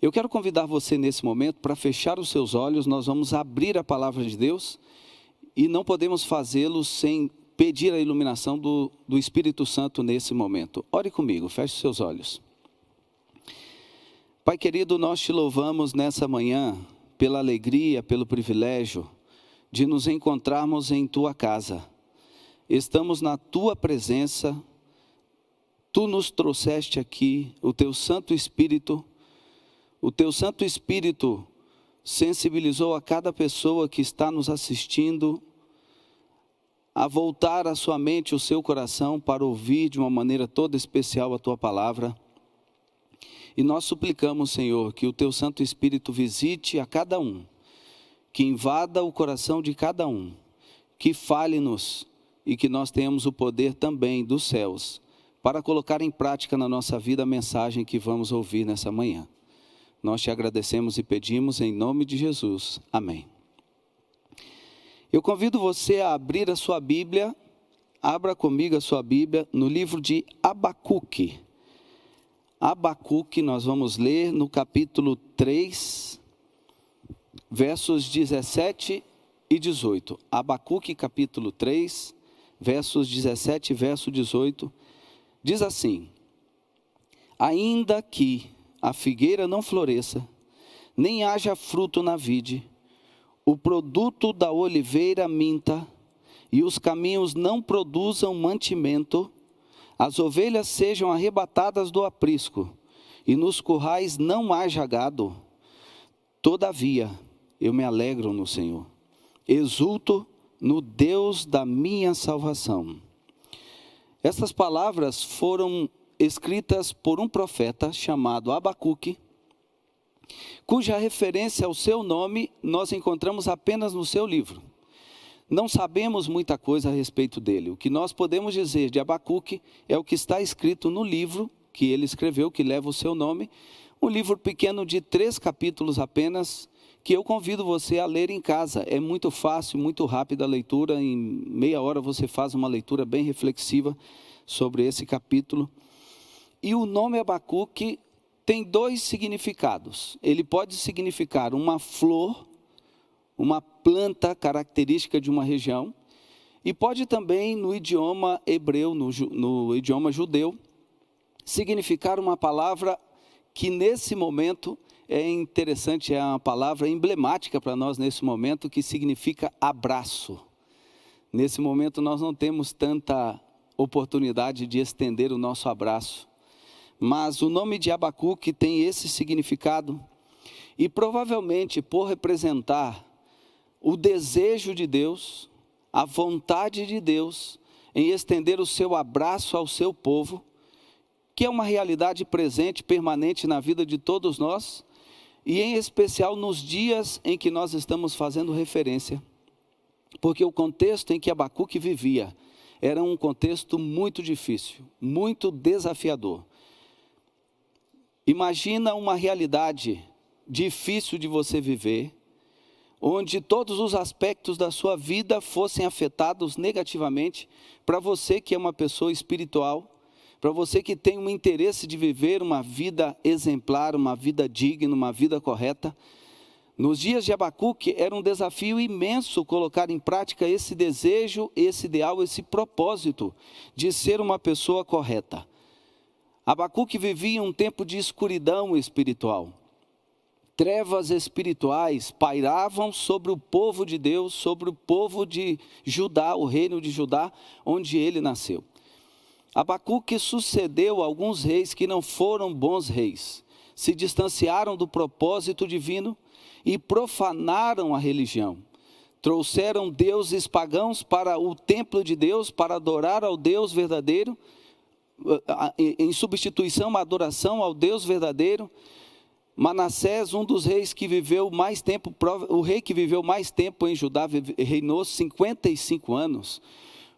Eu quero convidar você nesse momento para fechar os seus olhos. Nós vamos abrir a palavra de Deus e não podemos fazê-lo sem pedir a iluminação do Espírito Santo nesse momento. Ore comigo, feche os seus olhos. Pai querido, nós te louvamos nessa manhã pela alegria, pelo privilégio de nos encontrarmos em tua casa. Estamos na tua presença, tu nos trouxeste aqui, o teu Santo Espírito sensibilizou a cada pessoa que está nos assistindo a voltar a sua mente, o seu coração para ouvir de uma maneira toda especial a tua palavra. E nós suplicamos, Senhor, que o teu Santo Espírito visite a cada um, que invada o coração de cada um, que fale-nos e que nós tenhamos o poder também dos céus para colocar em prática na nossa vida a mensagem que vamos ouvir nessa manhã. Nós te agradecemos e pedimos em nome de Jesus. Amém. Eu convido você a abrir a sua Bíblia, abra comigo a sua Bíblia no livro de Abacuque. Abacuque, nós vamos ler no capítulo 3, versos 17 e 18. Abacuque, capítulo 3, versos 17 e verso 18, diz assim: ainda que a figueira não floresça, nem haja fruto na vide, o produto da oliveira minta, e os caminhos não produzam mantimento, as ovelhas sejam arrebatadas do aprisco, e nos currais não haja gado, todavia eu me alegro no Senhor, exulto no Deus da minha salvação. Essas palavras foram escritas por um profeta chamado Abacuque, cuja referência ao seu nome nós encontramos apenas no seu livro. Não sabemos muita coisa a respeito dele. O que nós podemos dizer de Abacuque é o que está escrito no livro que ele escreveu, que leva o seu nome, um livro pequeno de 3 capítulos apenas, que eu convido você a ler em casa. É muito fácil, muito rápida a leitura, em meia hora você faz uma leitura bem reflexiva sobre esse capítulo. E o nome Abacuque tem 2 significados. Ele pode significar uma flor, uma planta característica de uma região, e pode também, no idioma hebreu, no idioma judeu, significar uma palavra que nesse momento é interessante, é uma palavra emblemática para nós nesse momento, que significa abraço. Nesse momento nós não temos tanta oportunidade de estender o nosso abraço, mas o nome de Abacuque tem esse significado, e provavelmente por representar o desejo de Deus, a vontade de Deus em estender o seu abraço ao seu povo, que é uma realidade presente, permanente na vida de todos nós, e em especial nos dias em que nós estamos fazendo referência, porque o contexto em que Abacuque vivia era um contexto muito difícil, muito desafiador. Imagina uma realidade difícil de você viver, onde todos os aspectos da sua vida fossem afetados negativamente, para você que é uma pessoa espiritual, para você que tem um interesse de viver uma vida exemplar, uma vida digna, uma vida correta. Nos dias de Abacuque era um desafio imenso colocar em prática esse desejo, esse ideal, esse propósito de ser uma pessoa correta. Abacuque vivia um tempo de escuridão espiritual. Trevas espirituais pairavam sobre o povo de Deus, sobre o povo de Judá, o reino de Judá, onde ele nasceu. Abacuque sucedeu a alguns reis que não foram bons reis, se distanciaram do propósito divino e profanaram a religião. Trouxeram deuses pagãos para o templo de Deus, para adorar ao Deus verdadeiro, em substituição à adoração ao Deus verdadeiro. Manassés, um dos reis que viveu mais tempo, o rei que viveu mais tempo em Judá, reinou 55 anos,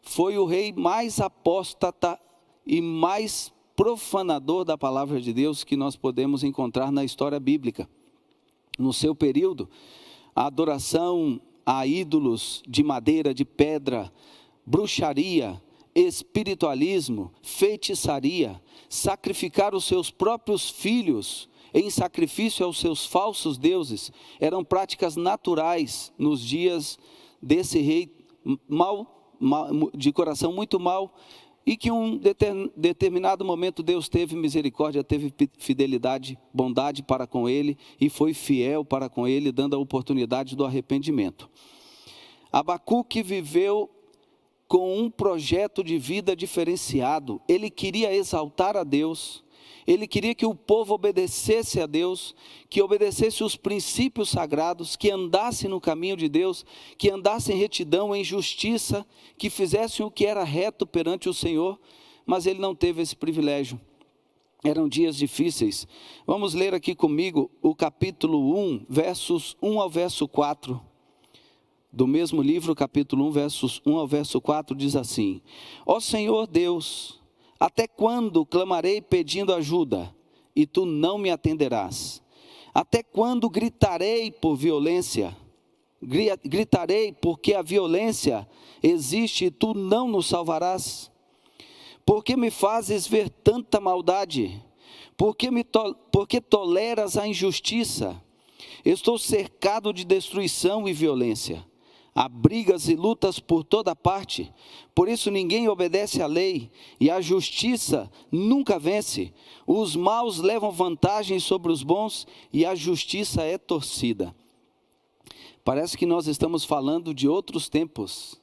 foi o rei mais apóstata e mais profanador da palavra de Deus que nós podemos encontrar na história bíblica. No seu período, a adoração a ídolos de madeira, de pedra, bruxaria, espiritualismo, feitiçaria, sacrificar os seus próprios filhos em sacrifício aos seus falsos deuses, eram práticas naturais nos dias desse rei de coração muito mau, e que em um determinado momento Deus teve misericórdia, teve fidelidade, bondade para com ele, e foi fiel para com ele, dando a oportunidade do arrependimento. Abacuque viveu com um projeto de vida diferenciado. Ele queria exaltar a Deus, ele queria que o povo obedecesse a Deus, que obedecesse os princípios sagrados, que andasse no caminho de Deus, que andasse em retidão, em justiça, que fizessem o que era reto perante o Senhor, mas ele não teve esse privilégio. Eram dias difíceis. Vamos ler aqui comigo o capítulo 1, versos 1 ao verso 4. Do mesmo livro, capítulo 1, versos 1 ao verso 4, diz assim: Ó Senhor Deus, até quando clamarei pedindo ajuda, e tu não me atenderás? Até quando gritarei por violência? Gritarei porque a violência existe e tu não nos salvarás? Por que me fazes ver tanta maldade? Por que toleras a injustiça? Estou cercado de destruição e violência. Há brigas e lutas por toda parte, por isso ninguém obedece à lei, e a justiça nunca vence. Os maus levam vantagem sobre os bons, e a justiça é torcida. Parece que nós estamos falando de outros tempos.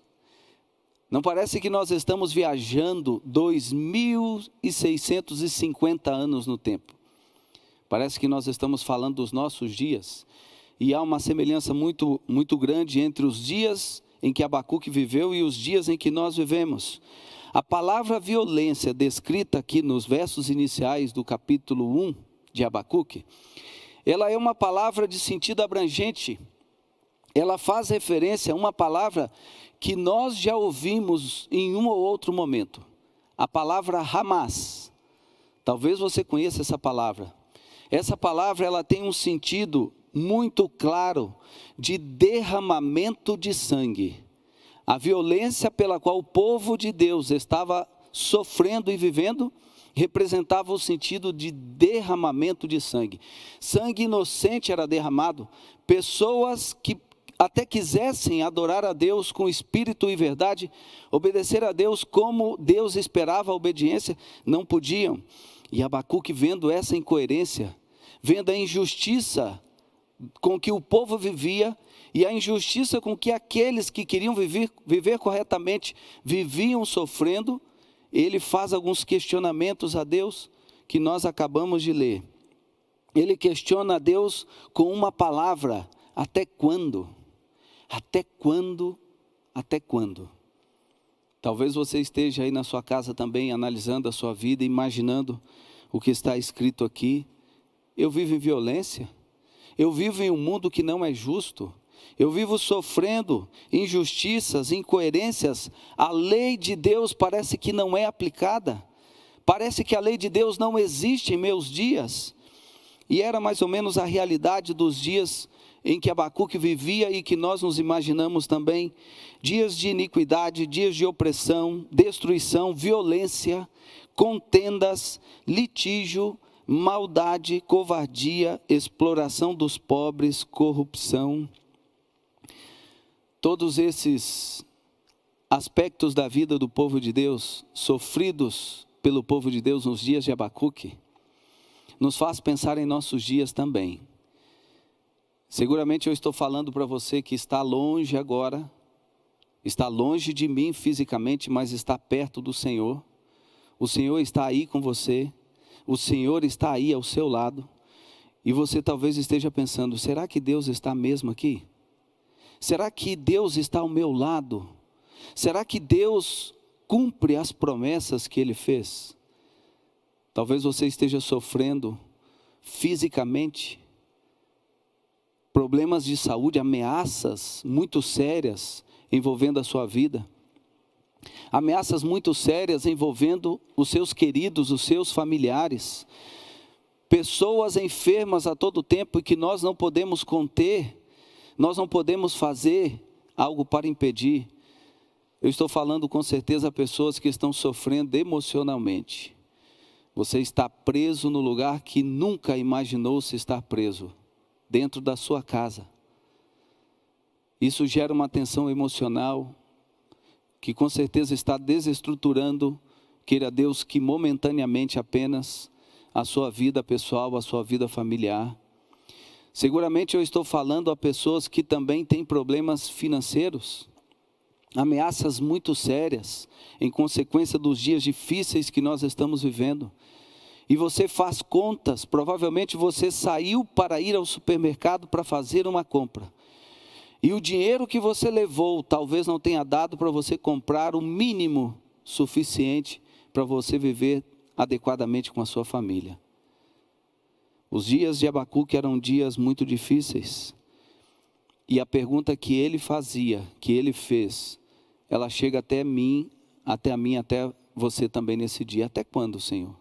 Não parece que nós estamos viajando 2.650 anos no tempo. Parece que nós estamos falando dos nossos dias. E há uma semelhança muito, muito grande entre os dias em que Abacuque viveu e os dias em que nós vivemos. A palavra violência descrita aqui nos versos iniciais do capítulo 1 de Abacuque, ela é uma palavra de sentido abrangente. Ela faz referência a uma palavra que nós já ouvimos em um ou outro momento. A palavra Hamas. Talvez você conheça essa palavra. Essa palavra ela tem um sentido muito claro de derramamento de sangue. A violência pela qual o povo de Deus estava sofrendo e vivendo representava o sentido de derramamento de sangue. Sangue inocente era derramado. Pessoas que até quisessem adorar a Deus com espírito e verdade, obedecer a Deus como Deus esperava a obediência, não podiam. E Abacuque, vendo essa incoerência, vendo a injustiça com que o povo vivia e a injustiça com que aqueles que queriam viver corretamente viviam sofrendo, ele faz alguns questionamentos a Deus que nós acabamos de ler. Ele questiona a Deus com uma palavra: até quando? Até quando? Até quando? Talvez você esteja aí na sua casa também analisando a sua vida, imaginando o que está escrito aqui. Eu vivo em violência? Eu vivo em um mundo que não é justo, eu vivo sofrendo injustiças, incoerências, a lei de Deus parece que não é aplicada, parece que a lei de Deus não existe em meus dias, e era mais ou menos a realidade dos dias em que Abacuque vivia e que nós nos imaginamos também, dias de iniquidade, dias de opressão, destruição, violência, contendas, litígio, maldade, covardia, exploração dos pobres, corrupção. Todos esses aspectos da vida do povo de Deus, sofridos pelo povo de Deus nos dias de Abacuque, nos faz pensar em nossos dias também. Seguramente eu estou falando para você que está longe agora, está longe de mim fisicamente, mas está perto do Senhor. O Senhor está aí com você. O Senhor está aí ao seu lado, e você talvez esteja pensando: será que Deus está mesmo aqui? Será que Deus está ao meu lado? Será que Deus cumpre as promessas que Ele fez? Talvez você esteja sofrendo fisicamente, problemas de saúde, ameaças muito sérias envolvendo a sua vida. Ameaças muito sérias envolvendo os seus queridos, os seus familiares. Pessoas enfermas a todo tempo e que nós não podemos conter, nós não podemos fazer algo para impedir. Eu estou falando com certeza a pessoas que estão sofrendo emocionalmente. Você está preso no lugar que nunca imaginou se estar preso, dentro da sua casa. Isso gera uma tensão emocional, que com certeza está desestruturando, queira Deus, que momentaneamente apenas a sua vida pessoal, a sua vida familiar. Seguramente eu estou falando a pessoas que também têm problemas financeiros, ameaças muito sérias, em consequência dos dias difíceis que nós estamos vivendo. E você faz contas, provavelmente você saiu para ir ao supermercado para fazer uma compra. E o dinheiro que você levou talvez não tenha dado para você comprar o mínimo suficiente para você viver adequadamente com a sua família. Os dias de Abacuque eram dias muito difíceis. E a pergunta que ele fazia, que ele fez, ela chega até mim, até você também nesse dia. Até quando, Senhor?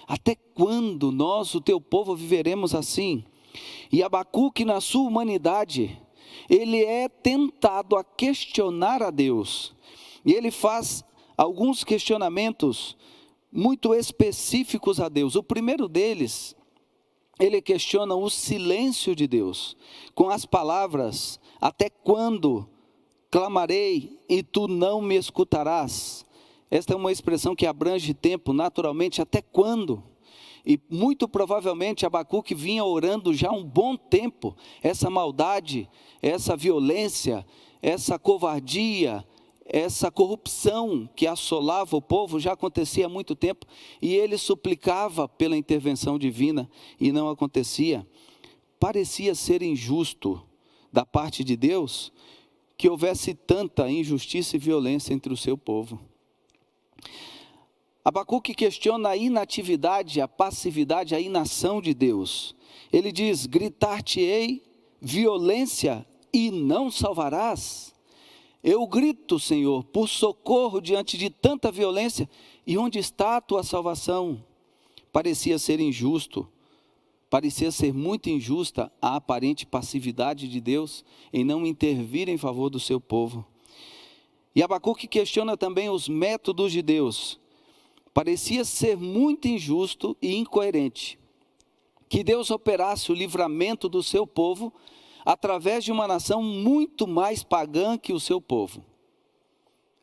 Até quando nós, o teu povo, viveremos assim? E Abacuque, na sua humanidade, ele é tentado a questionar a Deus. E ele faz alguns questionamentos muito específicos a Deus. O primeiro deles, ele questiona o silêncio de Deus, com as palavras: até quando clamarei e tu não me escutarás? Esta é uma expressão que abrange tempo, naturalmente, até quando? E muito provavelmente Abacuque vinha orando já há um bom tempo. Essa maldade, essa violência, essa covardia, essa corrupção que assolava o povo já acontecia há muito tempo. E ele suplicava pela intervenção divina e não acontecia. Parecia ser injusto da parte de Deus que houvesse tanta injustiça e violência entre o seu povo. Abacuque questiona a inatividade, a passividade, a inação de Deus. Ele diz: gritar-te-ei violência e não salvarás? Eu grito, Senhor, por socorro diante de tanta violência, e onde está a tua salvação? Parecia ser injusto, parecia ser muito injusta a aparente passividade de Deus em não intervir em favor do seu povo. E Abacuque questiona também os métodos de Deus. Parecia ser muito injusto e incoerente que Deus operasse o livramento do seu povo através de uma nação muito mais pagã que o seu povo.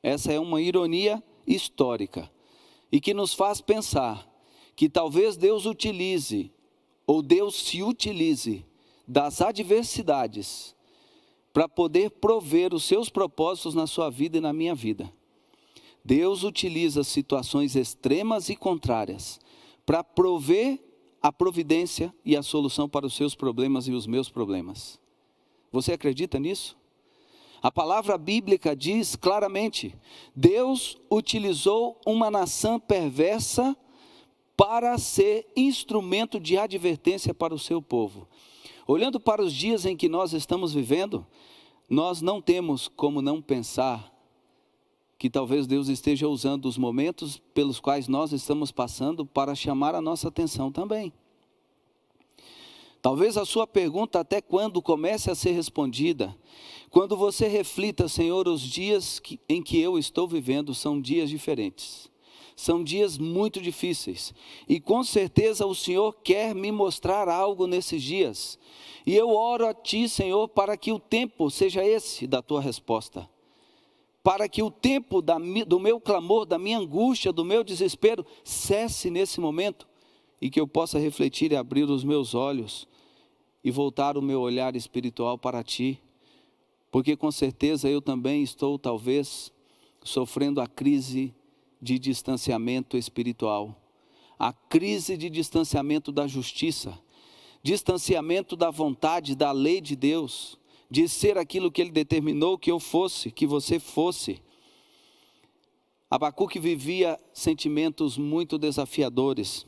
Essa é uma ironia histórica e que nos faz pensar que talvez Deus utilize, ou Deus se utilize das adversidades para poder prover os seus propósitos na sua vida e na minha vida. Deus utiliza situações extremas e contrárias para prover a providência e a solução para os seus problemas e os meus problemas. Você acredita nisso? A palavra bíblica diz claramente: Deus utilizou uma nação perversa para ser instrumento de advertência para o seu povo. Olhando para os dias em que nós estamos vivendo, nós não temos como não pensar que talvez Deus esteja usando os momentos pelos quais nós estamos passando para chamar a nossa atenção também. Talvez a sua pergunta até quando comece a ser respondida, quando você reflita: Senhor, os dias em que eu estou vivendo são dias diferentes, são dias muito difíceis, e com certeza o Senhor quer me mostrar algo nesses dias, e eu oro a Ti, Senhor, para que o tempo seja esse da Tua resposta, para que o tempo do meu clamor, da minha angústia, do meu desespero, cesse nesse momento, e que eu possa refletir e abrir os meus olhos, e voltar o meu olhar espiritual para Ti, porque com certeza eu também estou talvez sofrendo a crise de distanciamento espiritual, a crise de distanciamento da justiça, distanciamento da vontade, da lei de Deus, de ser aquilo que Ele determinou que eu fosse, que você fosse. Abacuque vivia sentimentos muito desafiadores.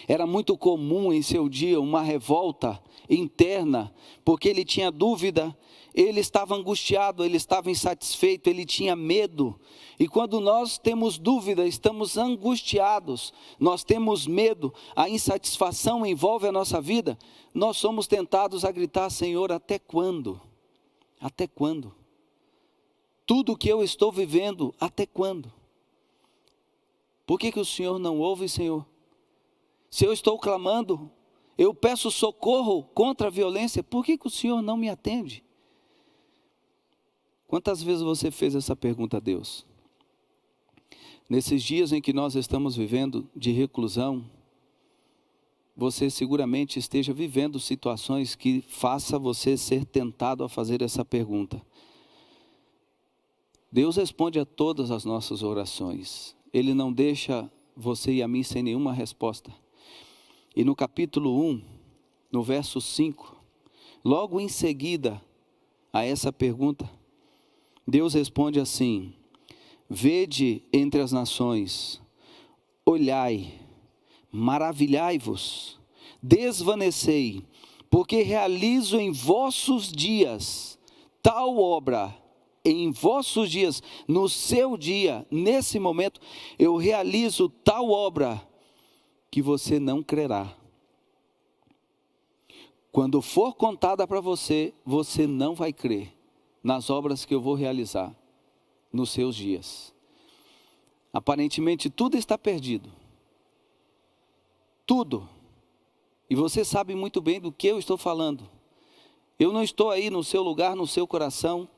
Era muito comum em seu dia uma revolta interna, porque ele tinha dúvida, ele estava angustiado, ele estava insatisfeito, ele tinha medo. E quando nós temos dúvida, estamos angustiados, nós temos medo, a insatisfação envolve a nossa vida, nós somos tentados a gritar: Senhor, até quando? Até quando? Tudo o que eu estou vivendo, até quando? Por que o Senhor não ouve, Senhor? Se eu estou clamando, eu peço socorro contra a violência, por que o Senhor não me atende? Quantas vezes você fez essa pergunta a Deus? Nesses dias em que nós estamos vivendo de reclusão, você seguramente esteja vivendo situações que faça você ser tentado a fazer essa pergunta. Deus responde a todas as nossas orações. Ele não deixa você e a mim sem nenhuma resposta. E no capítulo 1, no verso 5, logo em seguida a essa pergunta, Deus responde assim: vede entre as nações, olhai, maravilhai-vos, desvanecei, porque realizo em vossos dias tal obra, em vossos dias, no seu dia, nesse momento, eu realizo tal obra que você não crerá. Quando for contada para você, você não vai crer nas obras que eu vou realizar nos seus dias. Aparentemente tudo está perdido. Tudo. E você sabe muito bem do que eu estou falando. Eu não estou aí no seu lugar, no seu coração,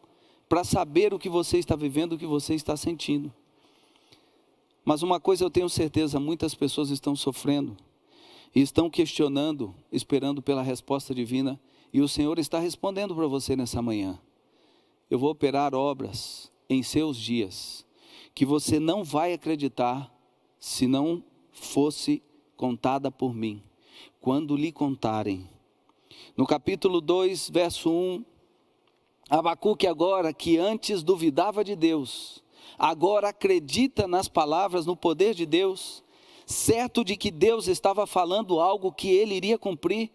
para saber o que você está vivendo, o que você está sentindo. Mas uma coisa eu tenho certeza, muitas pessoas estão sofrendo, e estão questionando, esperando pela resposta divina, e o Senhor está respondendo para você nessa manhã. Eu vou operar obras em seus dias, que você não vai acreditar, se não fosse contada por mim, quando lhe contarem. No capítulo 2, verso 1, Abacuque agora, que antes duvidava de Deus, agora acredita nas palavras, no poder de Deus, certo de que Deus estava falando algo que ele iria cumprir,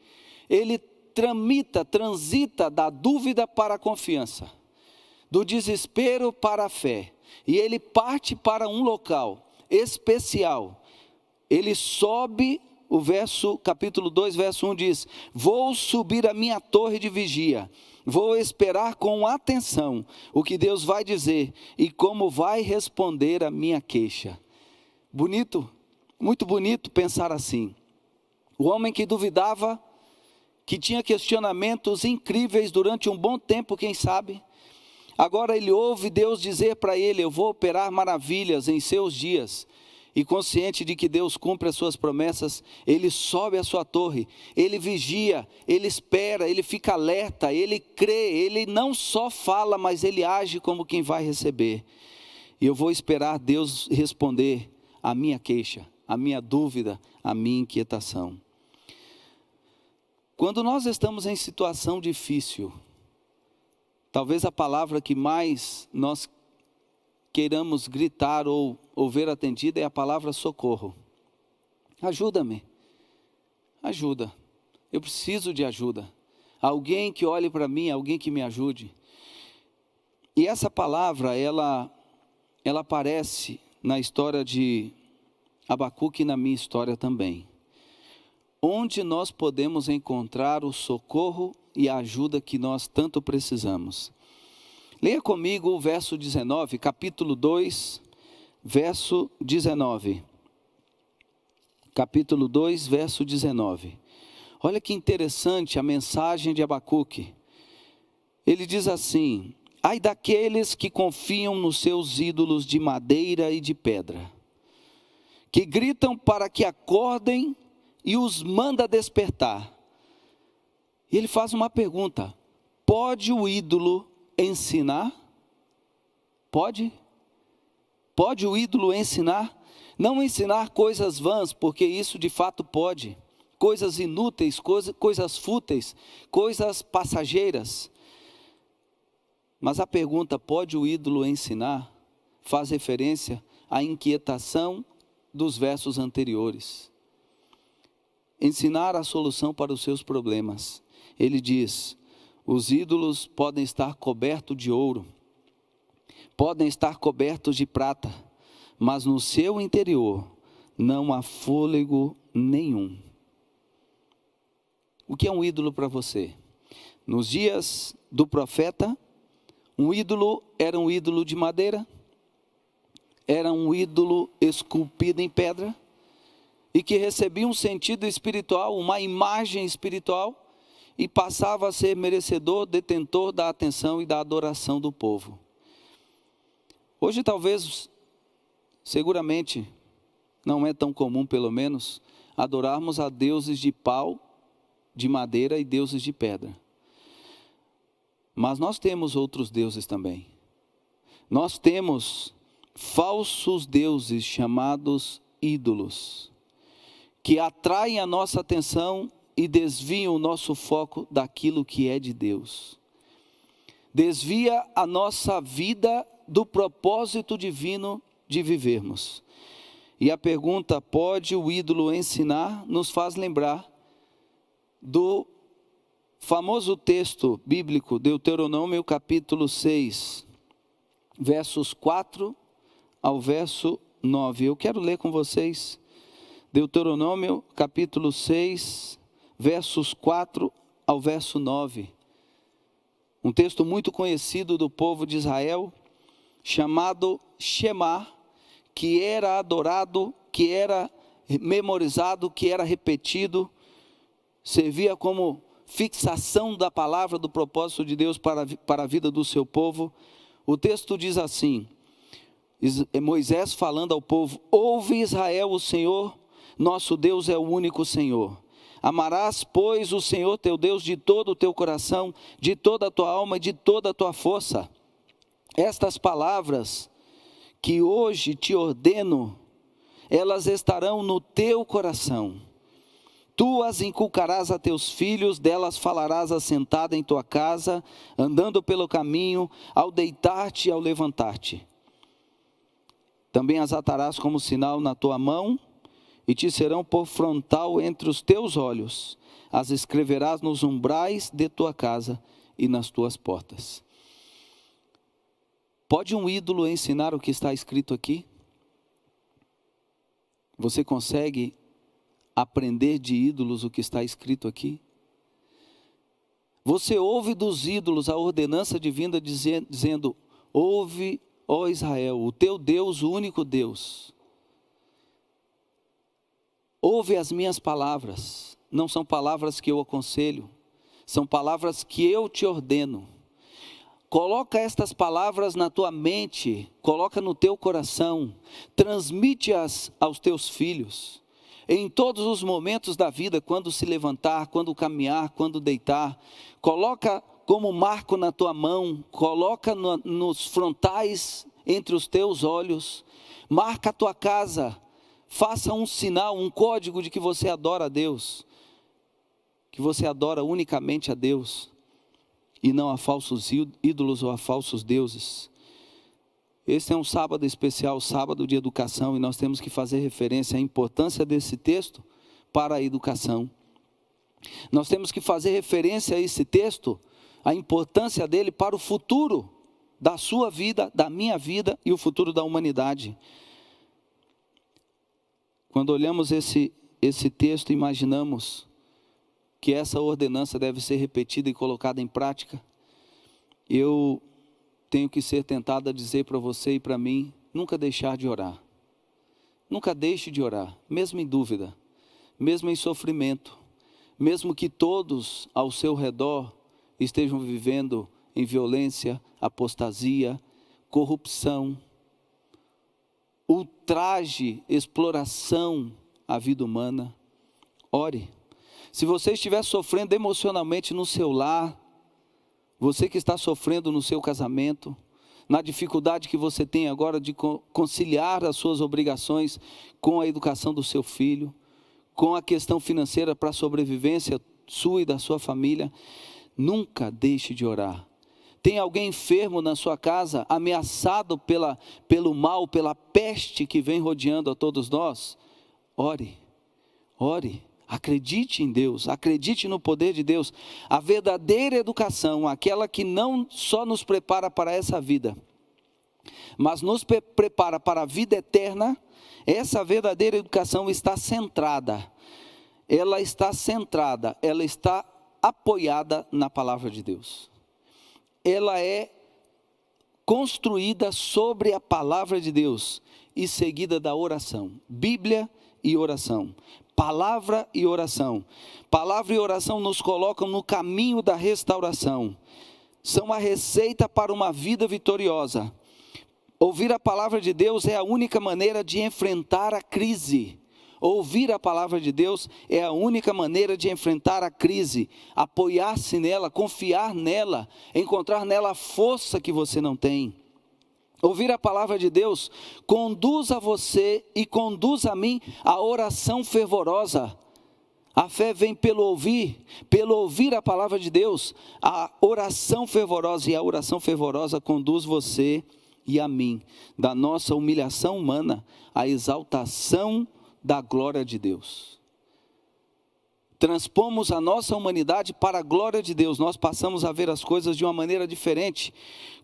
ele transita da dúvida para a confiança, do desespero para a fé, e ele parte para um local especial. Ele sobe, capítulo 2, verso 1 diz: vou subir a minha torre de vigia, vou esperar com atenção o que Deus vai dizer e como vai responder a minha queixa. Bonito, muito bonito pensar assim. O homem que duvidava, que tinha questionamentos incríveis durante um bom tempo, quem sabe, agora ele ouve Deus dizer para ele: eu vou operar maravilhas em seus dias. E consciente de que Deus cumpre as suas promessas, ele sobe a sua torre, ele vigia, ele espera, ele fica alerta, ele crê, ele não só fala, mas ele age como quem vai receber. E eu vou esperar Deus responder a minha queixa, a minha dúvida, a minha inquietação. Quando nós estamos em situação difícil, talvez a palavra que mais nós queiramos gritar ou ver atendida é a palavra socorro. Ajuda-me, ajuda, eu preciso de ajuda, alguém que olhe para mim, alguém que me ajude. E essa palavra, ela aparece na história de Abacuque e na minha história também. Onde nós podemos encontrar o socorro e a ajuda que nós tanto precisamos. Leia comigo o verso 19, capítulo 2, verso 19. Capítulo 2, verso 19. Olha que interessante a mensagem de Abacuque. Ele diz assim: ai daqueles que confiam nos seus ídolos de madeira e de pedra, que gritam para que acordem e os manda despertar. E ele faz uma pergunta: pode o ídolo ensinar? Pode? Pode o ídolo ensinar? Não ensinar coisas vãs, porque isso de fato pode. Coisas inúteis, coisas fúteis, coisas passageiras. Mas a pergunta, pode o ídolo ensinar? Faz referência à inquietação dos versos anteriores. Ensinar a solução para os seus problemas. Ele diz: os ídolos podem estar cobertos de ouro, podem estar cobertos de prata, mas no seu interior não há fôlego nenhum. O que é um ídolo para você? Nos dias do profeta, um ídolo era um ídolo de madeira, era um ídolo esculpido em pedra. e que recebia um sentido espiritual, uma imagem espiritual, e passava a ser merecedor, detentor da atenção e da adoração do povo. Hoje talvez, seguramente, não é tão comum pelo menos, adorarmos a deuses de pau, de madeira e deuses de pedra. Mas nós temos outros deuses também. Nós temos falsos deuses chamados ídolos, que atraem a nossa atenção e desviam o nosso foco daquilo que é de Deus. Desvia a nossa vida do propósito divino de vivermos. E a pergunta, pode o ídolo ensinar, nos faz lembrar do famoso texto bíblico, Deuteronômio capítulo 6, versos 4 ao verso 9. Eu quero ler com vocês, Deuteronômio capítulo 6, versos 4 ao verso 9. Um texto muito conhecido do povo de Israel, chamado Shema, que era adorado, que era memorizado, que era repetido, servia como fixação da palavra, do propósito de Deus para a vida do seu povo. O texto diz assim, Moisés falando ao povo: ouve Israel, o Senhor, nosso Deus é o único Senhor. Amarás, pois, o Senhor teu Deus de todo o teu coração, de toda a tua alma e de toda a tua força. Estas palavras que hoje te ordeno, elas estarão no teu coração. Tu as inculcarás a teus filhos, delas falarás assentada em tua casa, andando pelo caminho, ao deitar-te e ao levantar-te. Também as atarás como sinal na tua mão, e te serão por frontal entre os teus olhos. As escreverás nos umbrais de tua casa e nas tuas portas. Pode um ídolo ensinar o que está escrito aqui? Você consegue aprender de ídolos o que está escrito aqui? Você ouve dos ídolos a ordenança divina dizendo: ouve, ó Israel, o teu Deus, o único Deus. Ouve as minhas palavras. Não são palavras que eu aconselho, são palavras que eu te ordeno. Coloca estas palavras na tua mente, coloca no teu coração, transmite-as aos teus filhos. Em todos os momentos da vida, quando se levantar, quando caminhar, quando deitar, coloca como marco na tua mão, coloca nos frontais entre os teus olhos, marca a tua casa, faça um sinal, um código de que você adora a Deus, que você adora unicamente a Deus, e não a falsos ídolos ou a falsos deuses. Este é um sábado especial, sábado de educação, e nós temos que fazer referência à importância desse texto para a educação. Nós temos que fazer referência a esse texto, a importância dele para o futuro da sua vida, da minha vida e o futuro da humanidade. Quando olhamos esse texto, imaginamos que essa ordenança deve ser repetida e colocada em prática. Eu tenho que ser tentado a dizer para você e para mim, nunca deixar de orar. Nunca deixe de orar, mesmo em dúvida, mesmo em sofrimento, mesmo que todos ao seu redor estejam vivendo em violência, apostasia, corrupção, ultraje, exploração à vida humana. Ore. Se você estiver sofrendo emocionalmente no seu lar, você que está sofrendo no seu casamento, na dificuldade que você tem agora de conciliar as suas obrigações com a educação do seu filho, com a questão financeira para a sobrevivência sua e da sua família, nunca deixe de orar. Tem alguém enfermo na sua casa, ameaçado pelo mal, pela peste que vem rodeando a todos nós? Ore, ore. Acredite em Deus, acredite no poder de Deus. A verdadeira educação, aquela que não só nos prepara para essa vida, mas nos prepara para a vida eterna, essa verdadeira educação está centrada, ela está apoiada na palavra de Deus. Ela é construída sobre a palavra de Deus e seguida da oração. Bíblia e oração. Palavra e oração. Palavra e oração nos colocam no caminho da restauração. São a receita para uma vida vitoriosa. Ouvir a palavra de Deus é a única maneira de enfrentar a crise. Ouvir a palavra de Deus é a única maneira de enfrentar a crise, apoiar-se nela, confiar nela, encontrar nela a força que você não tem. Ouvir a palavra de Deus conduz a você e conduz a mim a oração fervorosa. A fé vem pelo ouvir a palavra de Deus, a oração fervorosa, e a oração fervorosa conduz você e a mim, da nossa humilhação humana, à exaltação da glória de Deus. Transpomos a nossa humanidade para a glória de Deus, nós passamos a ver as coisas de uma maneira diferente.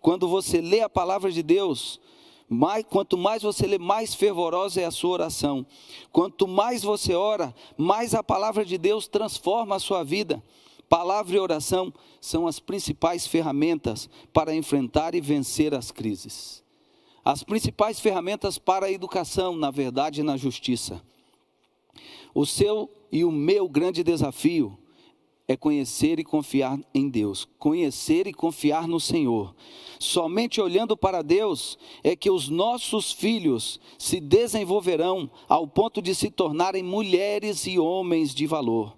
Quando você lê a palavra de Deus, quanto mais você lê, mais fervorosa é a sua oração. Quanto mais você ora, mais a palavra de Deus transforma a sua vida. Palavra e oração são as principais ferramentas para enfrentar e vencer as crises. As principais ferramentas para a educação, na verdade e na justiça. O seu e o meu grande desafio é conhecer e confiar em Deus, conhecer e confiar no Senhor. Somente olhando para Deus é que os nossos filhos se desenvolverão ao ponto de se tornarem mulheres e homens de valor.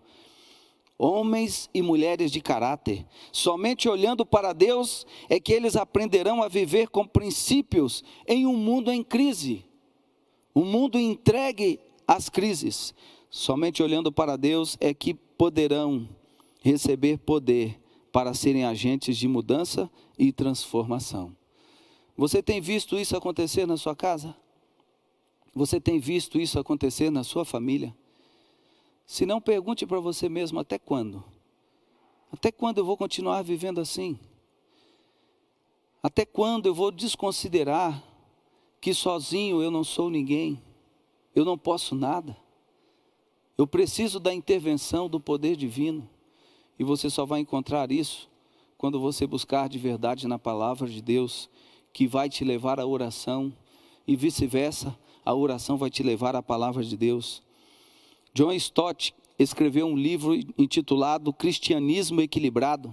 Homens e mulheres de caráter. Somente olhando para Deus é que eles aprenderão a viver com princípios em um mundo em crise, um mundo entregue às crises. Somente olhando para Deus é que poderão receber poder para serem agentes de mudança e transformação. Você tem visto isso acontecer na sua casa? Você tem visto isso acontecer na sua família? Se não, pergunte para você mesmo, até quando? Até quando eu vou continuar vivendo assim? Até quando eu vou desconsiderar que sozinho eu não sou ninguém? Eu não posso nada? Eu preciso da intervenção do poder divino. E você só vai encontrar isso quando você buscar de verdade na palavra de Deus, que vai te levar à oração, e vice-versa, a oração vai te levar à palavra de Deus. John Stott escreveu um livro intitulado Cristianismo Equilibrado,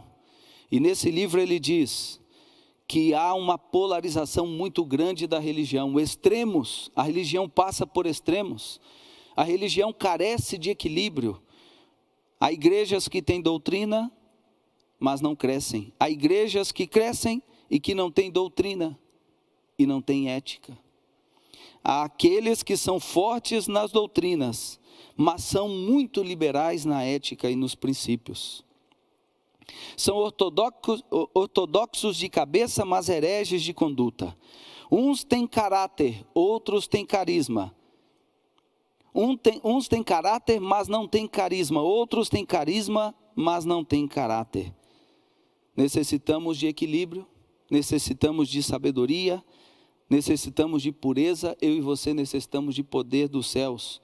e nesse livro ele diz que há uma polarização muito grande da religião, extremos, a religião passa por extremos, a religião carece de equilíbrio. Há igrejas que têm doutrina, mas não crescem. Há igrejas que crescem e que não têm doutrina e não têm ética. Há aqueles que são fortes nas doutrinas, mas são muito liberais na ética e nos princípios. São ortodoxos de cabeça, mas hereges de conduta. Uns têm caráter, outros têm carisma. Uns têm caráter, mas não têm carisma. Outros têm carisma, mas não têm caráter. Necessitamos de equilíbrio, necessitamos de sabedoria, necessitamos de pureza. Eu e você necessitamos de poder dos céus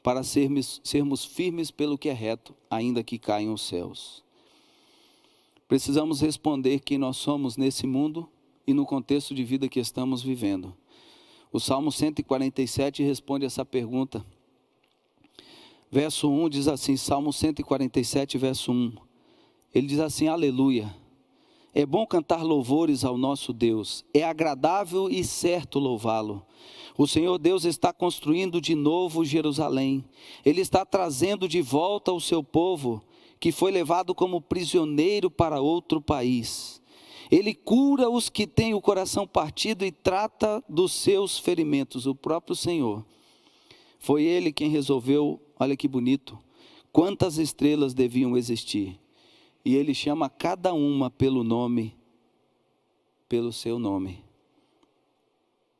para sermos firmes pelo que é reto, ainda que caiam os céus. Precisamos responder quem nós somos nesse mundo e no contexto de vida que estamos vivendo. O Salmo 147 responde essa pergunta. Verso 1 diz assim, Salmo 147, verso 1. Ele diz assim, aleluia. É bom cantar louvores ao nosso Deus. É agradável e certo louvá-lo. O Senhor Deus está construindo de novo Jerusalém. Ele está trazendo de volta o seu povo, que foi levado como prisioneiro para outro país. Ele cura os que têm o coração partido e trata dos seus ferimentos. O próprio Senhor. Foi Ele quem resolveu, olha que bonito, quantas estrelas deviam existir. E Ele chama cada uma pelo nome, pelo seu nome.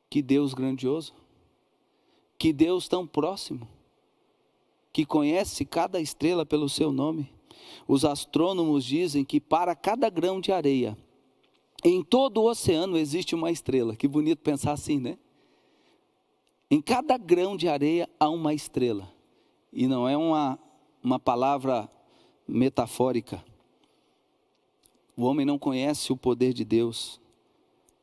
Que Deus grandioso, que Deus tão próximo, que conhece cada estrela pelo seu nome. Os astrônomos dizem que para cada grão de areia, em todo o oceano existe uma estrela. Que bonito pensar assim, né? Em cada grão de areia há uma estrela. E não é uma palavra metafórica. O homem não conhece o poder de Deus.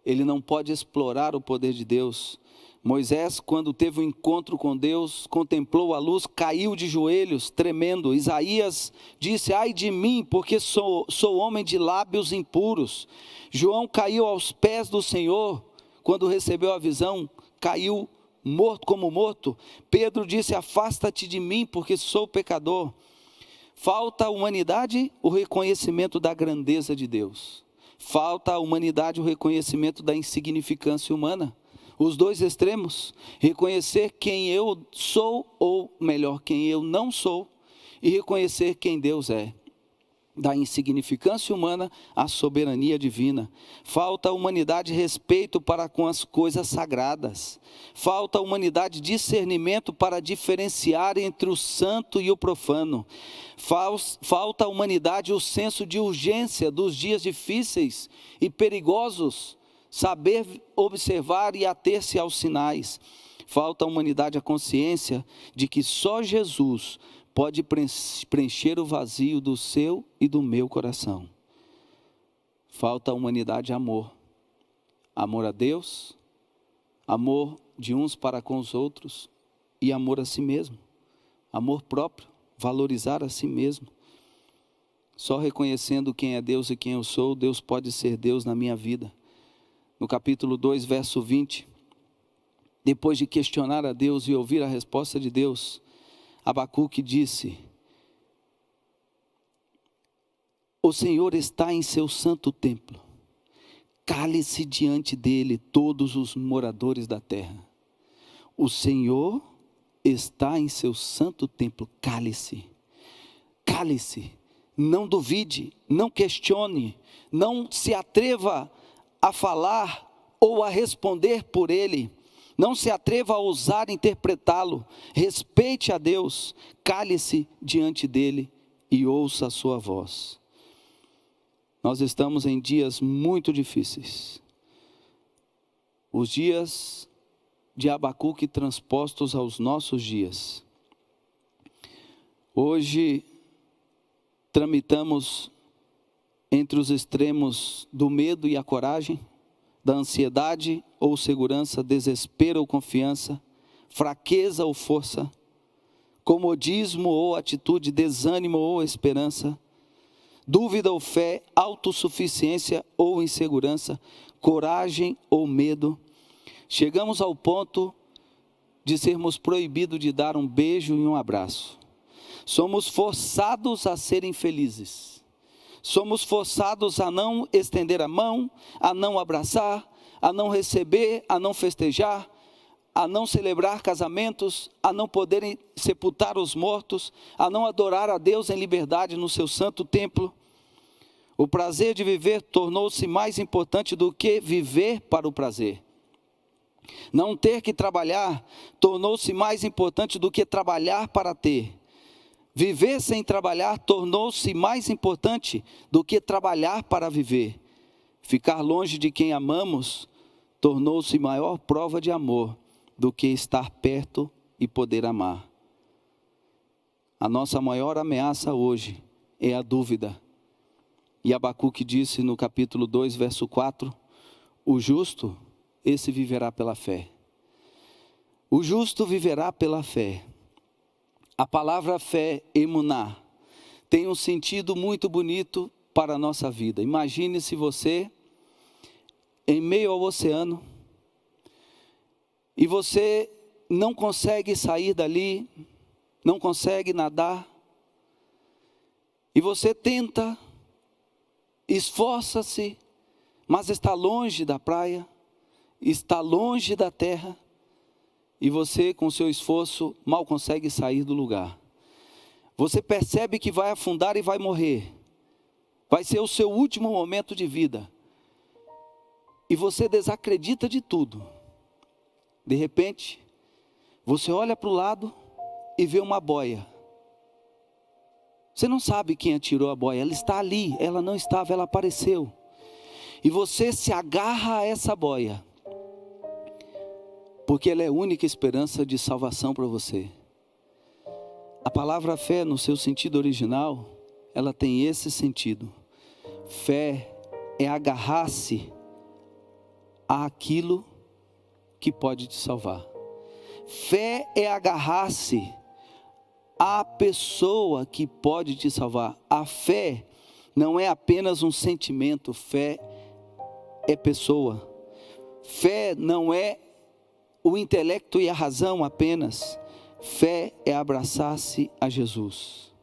Ele não pode explorar o poder de Deus. Moisés, quando teve um encontro com Deus, contemplou a luz, caiu de joelhos, tremendo. Isaías disse: ai de mim, porque sou homem de lábios impuros. João caiu aos pés do Senhor, quando recebeu a visão, caiu morto como morto. Pedro disse: afasta-te de mim, porque sou pecador. Falta à humanidade o reconhecimento da grandeza de Deus. Falta à humanidade o reconhecimento da insignificância humana. Os dois extremos, reconhecer quem eu sou, ou melhor, quem eu não sou, e reconhecer quem Deus é. Da insignificância humana à soberania divina. Falta à humanidade respeito para com as coisas sagradas. Falta à humanidade discernimento para diferenciar entre o santo e o profano. Falta à humanidade o senso de urgência dos dias difíceis e perigosos, saber observar e ater-se aos sinais. Falta à humanidade a consciência de que só Jesus pode preencher o vazio do seu e do meu coração. Falta à humanidade amor. Amor a Deus, amor de uns para com os outros e amor a si mesmo. Amor próprio, valorizar a si mesmo. Só reconhecendo quem é Deus e quem eu sou, Deus pode ser Deus na minha vida. No capítulo 2, verso 20, depois de questionar a Deus e ouvir a resposta de Deus, Abacuque disse: o Senhor está em seu santo templo, cale-se diante dele todos os moradores da terra. O Senhor está em seu santo templo, cale-se, cale-se, não duvide, não questione, não se atreva a falar ou a responder por ele, não se atreva a ousar interpretá-lo. Respeite a Deus, cale-se diante dele e ouça a sua voz. Nós estamos em dias muito difíceis, os dias de Abacuque transpostos aos nossos dias. Hoje tramitamos entre os extremos do medo e a coragem, da ansiedade ou segurança, desespero ou confiança, fraqueza ou força, comodismo ou atitude, desânimo ou esperança, dúvida ou fé, autossuficiência ou insegurança, coragem ou medo. Chegamos ao ponto de sermos proibidos de dar um beijo e um abraço. Somos forçados a serem felizes. Somos forçados a não estender a mão, a não abraçar, a não receber, a não festejar, a não celebrar casamentos, a não poderem sepultar os mortos, a não adorar a Deus em liberdade no seu santo templo. O prazer de viver tornou-se mais importante do que viver para o prazer. Não ter que trabalhar tornou-se mais importante do que trabalhar para ter. Viver sem trabalhar tornou-se mais importante do que trabalhar para viver. Ficar longe de quem amamos tornou-se maior prova de amor do que estar perto e poder amar. A nossa maior ameaça hoje é a dúvida. E Abacuque disse no capítulo 2, verso 4, o justo, esse viverá pela fé. O justo viverá pela fé. A palavra fé, emuná, tem um sentido muito bonito para a nossa vida. Imagine se você, em meio ao oceano, e você não consegue sair dali, não consegue nadar, e você tenta, esforça-se, mas está longe da praia, está longe da terra, e você, com seu esforço, mal consegue sair do lugar. Você percebe que vai afundar e vai morrer. Vai ser o seu último momento de vida. E você desacredita de tudo. De repente, você olha para o lado e vê uma boia. Você não sabe quem atirou a boia, ela está ali, ela não estava, ela apareceu. E você se agarra a essa boia, porque ela é a única esperança de salvação para você. A palavra fé, no seu sentido original, ela tem esse sentido. Fé é agarrar-se àquilo que pode te salvar. Fé é agarrar-se à pessoa que pode te salvar. A fé não é apenas um sentimento, fé é pessoa. Fé não é o intelecto e a razão apenas. Fé é abraçar-se a Jesus.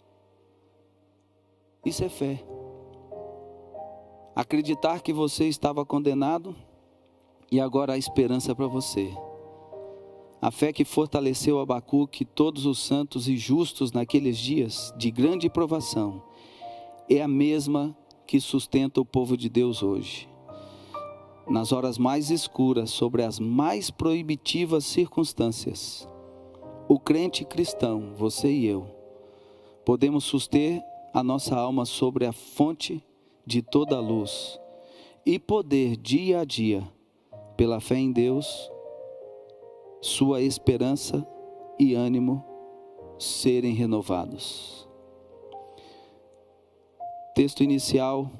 Isso é fé. Acreditar que você estava condenado e agora há esperança para você. A fé que fortaleceu Abacuque e todos os santos e justos naqueles dias de grande provação é a mesma que sustenta o povo de Deus hoje. Nas horas mais escuras, sobre as mais proibitivas circunstâncias, o crente cristão, você e eu, podemos suster a nossa alma sobre a fonte de toda a luz e poder dia a dia, pela fé em Deus, sua esperança e ânimo serem renovados. Texto inicial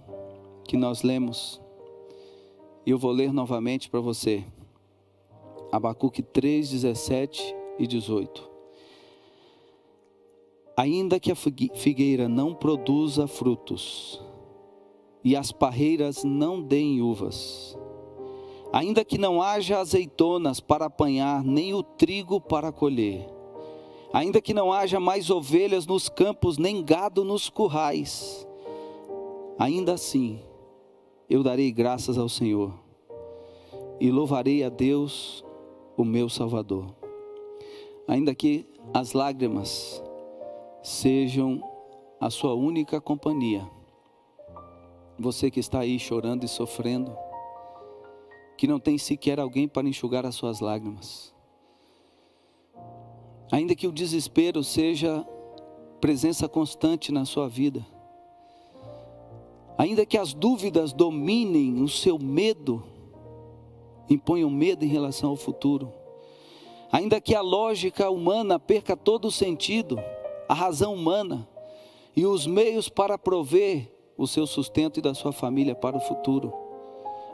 que nós lemos, e eu vou ler novamente para você. Abacuque 3, 17 e 18. Ainda que a figueira não produza frutos, e as parreiras não deem uvas, ainda que não haja azeitonas para apanhar, nem o trigo para colher, ainda que não haja mais ovelhas nos campos, nem gado nos currais, ainda assim eu darei graças ao Senhor e louvarei a Deus, o meu Salvador. Ainda que as lágrimas sejam a sua única companhia, você que está aí chorando e sofrendo, que não tem sequer alguém para enxugar as suas lágrimas, ainda que o desespero seja presença constante na sua vida, ainda que as dúvidas dominem o seu medo, imponham medo em relação ao futuro, ainda que a lógica humana perca todo o sentido, a razão humana e os meios para prover o seu sustento e da sua família para o futuro,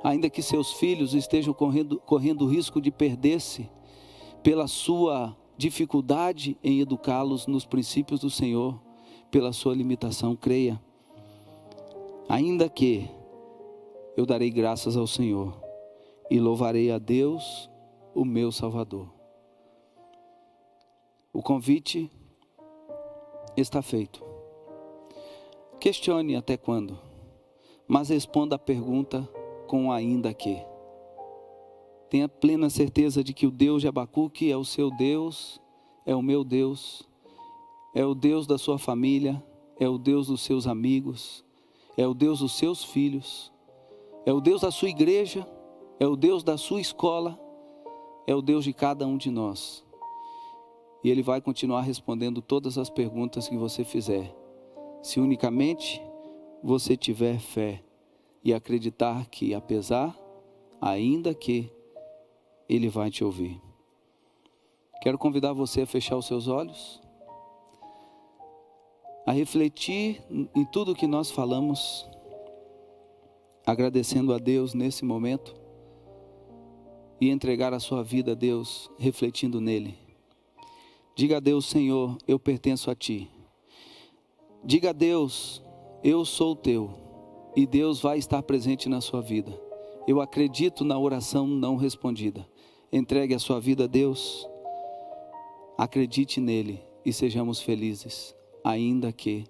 ainda que seus filhos estejam correndo o risco de perder-se pela sua dificuldade em educá-los nos princípios do Senhor, pela sua limitação, creia, ainda que eu darei graças ao Senhor e louvarei a Deus, o meu Salvador. O convite está feito. Questione até quando, mas responda a pergunta com ainda que. Tenha plena certeza de que o Deus de Abacuque é o seu Deus, é o meu Deus, é o Deus da sua família, é o Deus dos seus amigos, é o Deus dos seus filhos, é o Deus da sua igreja, é o Deus da sua escola, é o Deus de cada um de nós. E Ele vai continuar respondendo todas as perguntas que você fizer, se unicamente você tiver fé e acreditar que, apesar, ainda que, Ele vai te ouvir. Quero convidar você a fechar os seus olhos, a refletir em tudo que nós falamos, agradecendo a Deus nesse momento e entregar a sua vida a Deus, refletindo nele. Diga a Deus: Senhor, eu pertenço a Ti. Diga a Deus: eu sou teu, e Deus vai estar presente na sua vida. Eu acredito na oração não respondida. Entregue a sua vida a Deus, acredite nele e sejamos felizes, ainda que,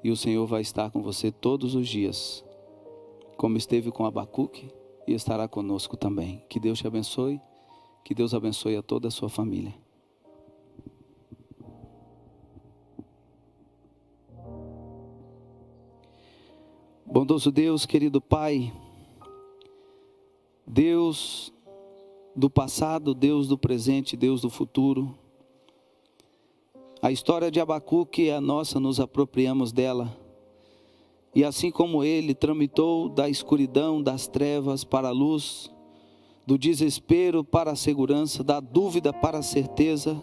e o Senhor vai estar com você todos os dias, como esteve com Abacuque e estará conosco também. Que Deus te abençoe, que Deus abençoe a toda a sua família. Bondoso Deus, querido Pai, Deus do passado, Deus do presente, Deus do futuro, a história de Abacuque é a nossa, nos apropriamos dela, e assim como ele tramitou da escuridão, das trevas para a luz, do desespero para a segurança, da dúvida para a certeza,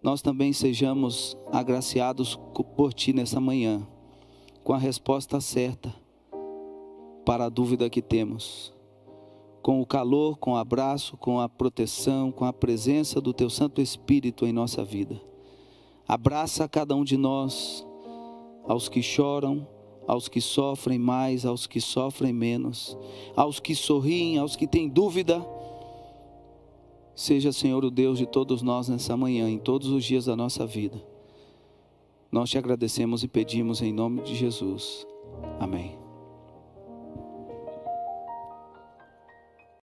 nós também sejamos agraciados por Ti nessa manhã, com a resposta certa para a dúvida que temos, com o calor, com o abraço, com a proteção, com a presença do Teu Santo Espírito em nossa vida. Abraça cada um de nós, aos que choram, aos que sofrem mais, aos que sofrem menos, aos que sorriem, aos que têm dúvida. Seja, Senhor, o Deus de todos nós nessa manhã, em todos os dias da nossa vida. Nós te agradecemos e pedimos em nome de Jesus. Amém.